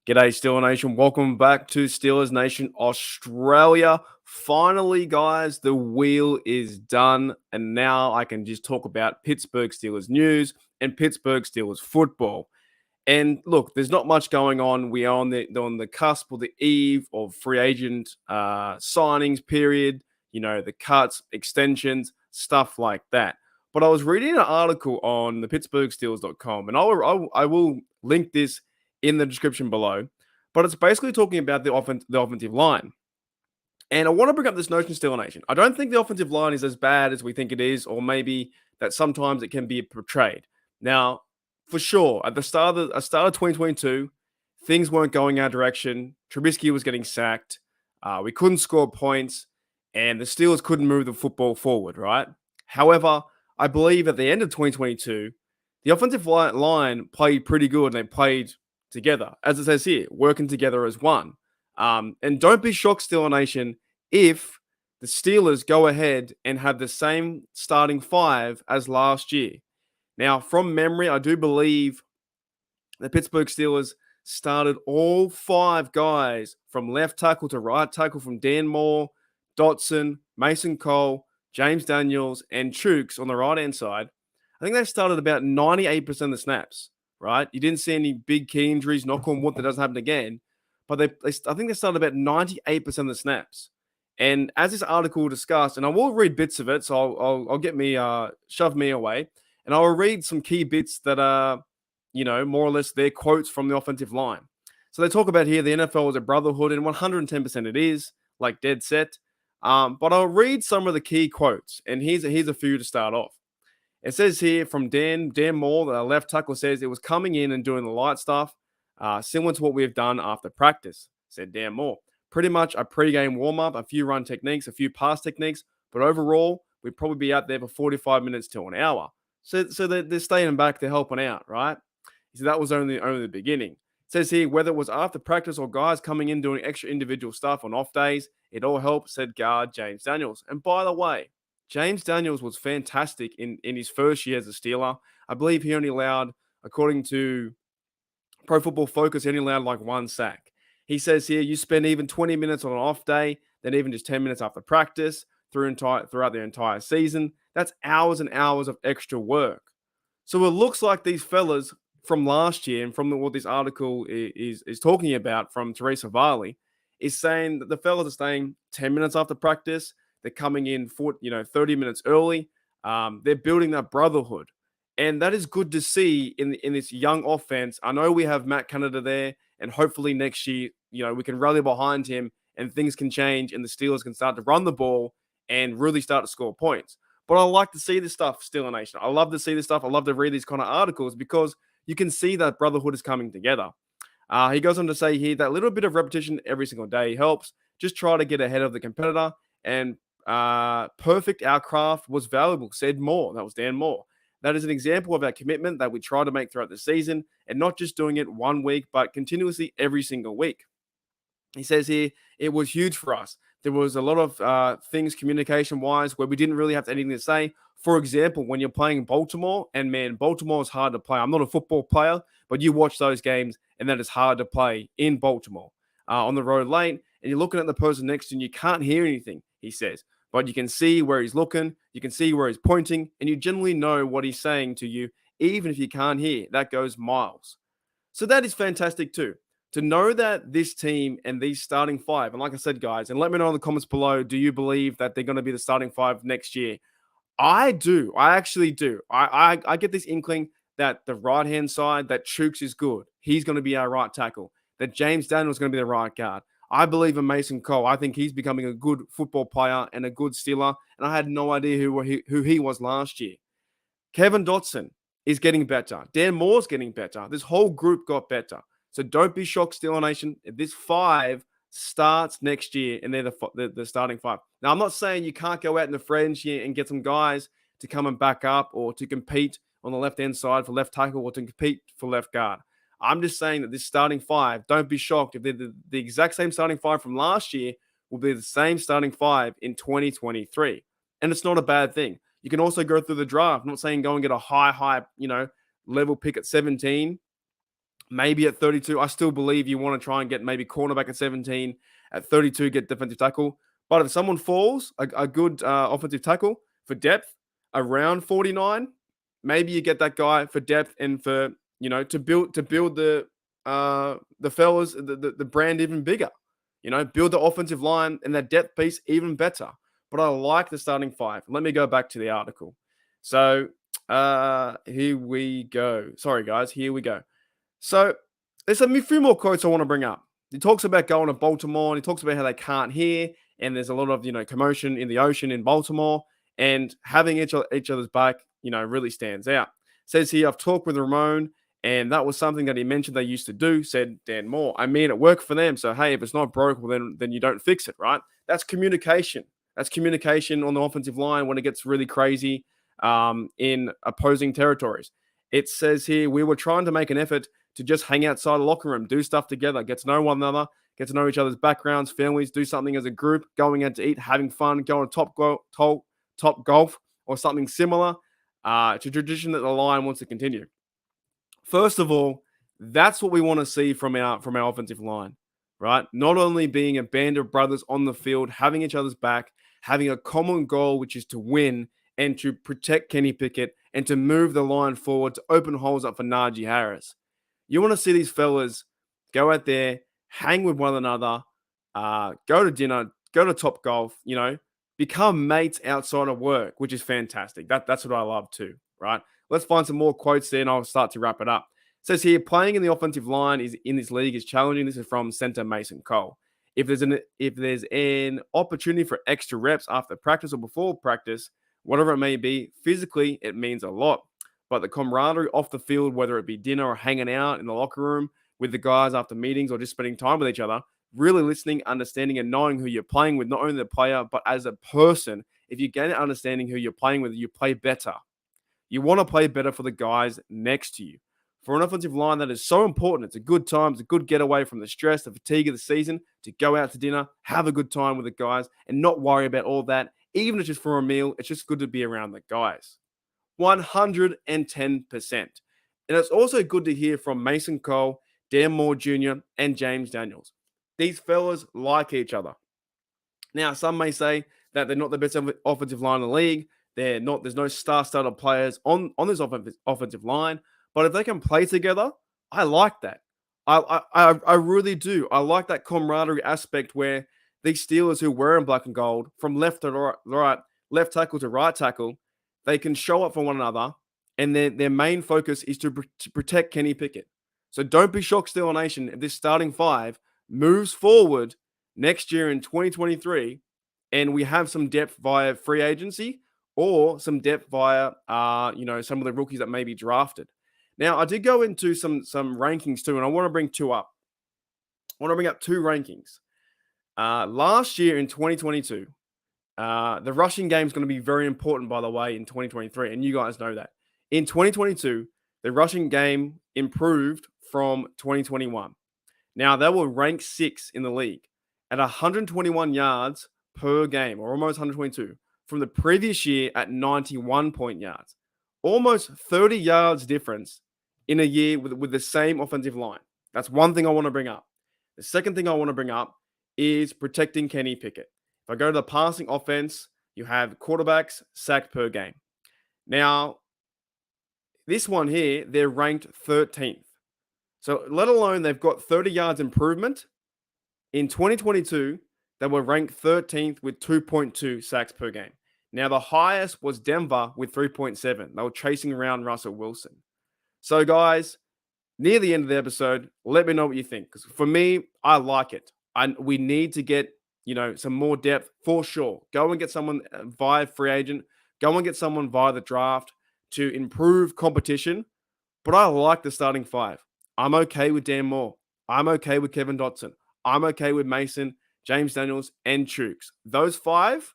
G'day, Steeler Nation. Welcome back to Steelers Nation Australia. Finally, guys, the wheel is done, and now I can just talk about Pittsburgh Steelers news and Pittsburgh Steelers football. And look, there's not much going on. We are on the cusp or the eve of free agent signings period. The cuts, extensions, stuff like that. But I was reading an article on the PittsburghSteelers.com, and I will link this in the description below. But it's basically talking about the offensive line. And I want to bring up this notion, Steeler Nation. I don't think the offensive line is as bad as we think it is, or maybe that sometimes it can be portrayed. Now, for sure, at the start of 2022, things weren't going our direction. Trubisky was getting sacked. We couldn't score points, and the Steelers couldn't move the football forward, right? However, I believe at the end of 2022, the offensive line played pretty good, and they played together, as it says here, working together as one. And don't be shocked, Steeler Nation, if the Steelers go ahead and have the same starting five as last year. Now, from memory, I do believe the Pittsburgh Steelers started all five guys from left tackle to right tackle, from Dan Moore, Dotson, Mason Cole, James Daniels, and Chooks on the right-hand side. I think they started about 98% of the snaps, right? You didn't see any big key injuries, knock on wood, that doesn't happen again. But I think they started about 98% of the snaps. And as this article discussed, and I will read bits of it, so I'll get me, shove me away, and I'll read some key bits that are, more or less their quotes from the offensive line. So they talk about here the NFL is a brotherhood, and 110% it is, like dead set. But I'll read some of the key quotes, and here's a few to start off. It says here from Dan Moore, the left tackle, says it was coming in and doing the light stuff, similar to what we've done after practice, said Dan Moore. Pretty much a pre-game warm-up, a few run techniques, a few pass techniques, but overall, we'd probably be out there for 45 minutes to an hour. So they're staying back, they're helping out, right? He said that was only the beginning. It says here, whether it was after practice or guys coming in doing extra individual stuff on off days, it all helped, said guard James Daniels. And by the way, James Daniels was fantastic in his first year as a Steeler. I believe he only allowed, according to Pro Football Focus, he only allowed like one sack. He says here, you spend even 20 minutes on an off day, then even just 10 minutes after practice throughout the entire season. That's hours and hours of extra work. So it looks like these fellas from last year, and from what this article is talking about from Teresa Varley, is saying that the fellas are staying 10 minutes after practice. They're coming in 30 minutes early. They're building that brotherhood. And that is good to see in this young offense. I know we have Matt Canada there, and hopefully next year, we can rally behind him and things can change and the Steelers can start to run the ball and really start to score points. But I like to see this stuff, Steeler Nation. I love to see this stuff. I love to read these kind of articles because you can see that brotherhood is coming together. He goes on to say here that little bit of repetition every single day helps. Just try to get ahead of the competitor, and perfect our craft was valuable, said Moore. That was Dan Moore. That is an example of our commitment that we try to make throughout the season, and not just doing it one week, but continuously every single week. He says here, it was huge for us. There was a lot of things communication-wise where we didn't really have anything to say. For example, when you're playing Baltimore, and man, Baltimore is hard to play. I'm not a football player, but you watch those games, and that is hard to play in Baltimore. On the road late, and you're looking at the person next to you, and you can't hear anything, he says. But you can see where he's looking, you can see where he's pointing, and you generally know what he's saying to you, even if you can't hear. That goes miles. So that is fantastic too. To know that this team and these starting five, and like I said, guys, and let me know in the comments below, do you believe that they're going to be the starting five next year? I do. I actually do. I get this inkling that the right-hand side, that Chooks is good. He's going to be our right tackle. That James Daniels is going to be the right guard. I believe in Mason Cole. I think he's becoming a good football player and a good Steeler, and I had no idea who he was last year. Kevin Dotson is getting better. Dan Moore's getting better. This whole group got better. So don't be shocked, Steeler Nation, if this five starts next year and they're the starting five. Now, I'm not saying you can't go out in the fringe and get some guys to come and back up or to compete on the left-hand side for left tackle or to compete for left guard. I'm just saying that this starting five, don't be shocked if they're the exact same starting five from last year will be the same starting five in 2023. And it's not a bad thing. You can also go through the draft. I'm not saying go and get a high, level pick at 17. maybe at 32. I still believe you want to try and get maybe cornerback at 17. At 32, get defensive tackle. But if someone falls, a good offensive tackle for depth around 49, maybe you get that guy for depth and for, to build the fellas, the brand even bigger. Build the offensive line and that depth piece even better. But I like the starting five. Let me go back to the article. So here we go. Sorry, guys. Here we go. So there's a few more quotes I want to bring up. He talks about going to Baltimore, and he talks about how they can't hear, and there's a lot of commotion in the ocean in Baltimore, and having each other's back, really stands out. Says here, I've talked with Ramon, and that was something that he mentioned they used to do. Said Dan Moore. I mean, it worked for them. So hey, if it's not broke, well then you don't fix it, right? That's communication. That's communication on the offensive line when it gets really crazy in opposing territories. It says here, we were trying to make an effort to just hang outside the locker room, do stuff together, get to know one another, get to know each other's backgrounds, families, do something as a group, going out to eat, having fun, going to top golf or something similar. It's a tradition that the line wants to continue. First of all, that's what we want to see from our offensive line, right? Not only being a band of brothers on the field, having each other's back, having a common goal, which is to win and to protect Kenny Pickett and to move the line forward to open holes up for Najee Harris. You want to see these fellas go out there, hang with one another, go to dinner, go to Top Golf, become mates outside of work, which is fantastic. That's what I love too, right? Let's find some more quotes there and I'll start to wrap it up. It says here, playing in the offensive line in this league is challenging. This is from center Mason Cole. If there's an opportunity for extra reps after practice or before practice, whatever it may be, physically, it means a lot. But the camaraderie off the field, whether it be dinner or hanging out in the locker room with the guys after meetings or just spending time with each other, really listening, understanding, and knowing who you're playing with, not only the player, but as a person. If you gain an understanding who you're playing with, you play better. You want to play better for the guys next to you. For an offensive line, that is so important. It's a good time. It's a good getaway from the stress, the fatigue of the season, to go out to dinner, have a good time with the guys, and not worry about all that. Even if it's just for a meal, it's just good to be around the guys. 110%. And it's also good to hear from Mason Cole, Dan Moore Jr., and James Daniels. These fellas like each other. Now, some may say that they're not the best offensive line in the league. There's no star-starter players on this offensive line. But if they can play together, I like that. I really do. I like that camaraderie aspect where these Steelers who were in black and gold, from left to right, left tackle to right tackle, they can show up for one another, and their main focus is to protect Kenny Pickett. So don't be shocked, Steeler Nation, if this starting five moves forward next year in 2023, and we have some depth via free agency or some depth via, some of the rookies that may be drafted. Now, I did go into some rankings too, and I want to bring two up. I want to bring up two rankings. Last year in 2022, the rushing game is going to be very important, by the way, in 2023, and you guys know that. In 2022, the rushing game improved from 2021. Now, they were ranked 6th in the league at 121 yards per game, or almost 122, from the previous year at 91 point yards. Almost 30 yards difference in a year with the same offensive line. That's one thing I want to bring up. The second thing I want to bring up is protecting Kenny Pickett. If I go to the passing offense, you have quarterbacks sacked per game. Now, this one here, they're ranked 13th. So let alone they've got 30 yards improvement. In 2022, they were ranked 13th with 2.2 sacks per game. Now, the highest was Denver with 3.7. They were chasing around Russell Wilson. So, guys, near the end of the episode, let me know what you think. Because for me, I like it. We need to get, some more depth for sure. Go and get someone via free agent. Go and get someone via the draft to improve competition. But I like the starting five. I'm okay with Dan Moore. I'm okay with Kevin Dotson. I'm okay with Mason, James Daniels, and Chooks. Those five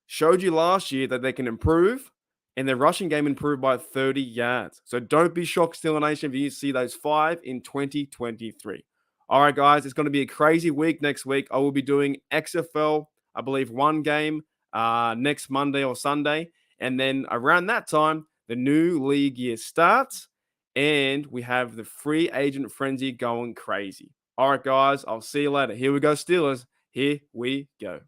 showed you last year that they can improve, and their rushing game improved by 30 yards. So don't be shocked, Steeler Nation, if you see those five in 2023. All right, guys, it's going to be a crazy week next week. I will be doing XFL, I believe, one game next Monday or Sunday. And then around that time, the new league year starts. and we have the free agent frenzy going crazy. All right, guys, I'll see you later. Here we go, Steelers. Here we go.